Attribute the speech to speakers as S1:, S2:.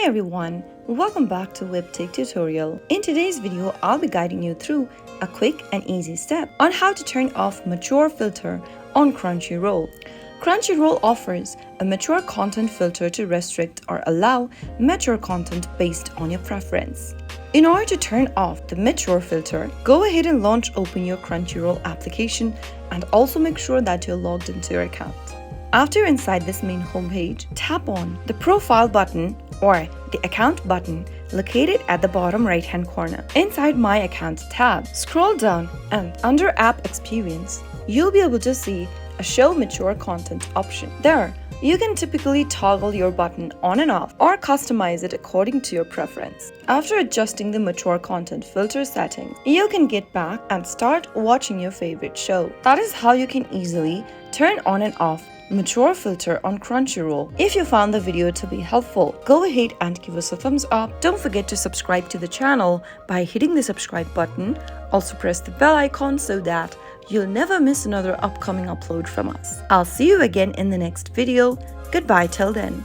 S1: everyone, welcome back to Webtech Tutorial. In today's video, I'll be guiding you through a quick and easy step on how to turn off mature filter on Crunchyroll. Crunchyroll offers a mature content filter to restrict or allow mature content based on your preference. In order to turn off the mature filter, go ahead and open your Crunchyroll application and also make sure that you're logged into your account. After you're inside this main homepage, tap on the profile button or the account button located at the bottom right hand corner. Inside My Account tab, scroll down and under App Experience, you'll be able to see a Show Mature Content option. There, you can typically toggle your button on and off or customize it according to your preference. After adjusting the mature content filter settings, you can get back and start watching your favorite show. That is how you can easily turn on and off mature filter on Crunchyroll. If you found the video to be helpful, go ahead and give us a thumbs up. Don't forget to subscribe to the channel by hitting the subscribe button. Also press the bell icon so that you'll never miss another upcoming upload from us. I'll see you again in the next video. Goodbye till then.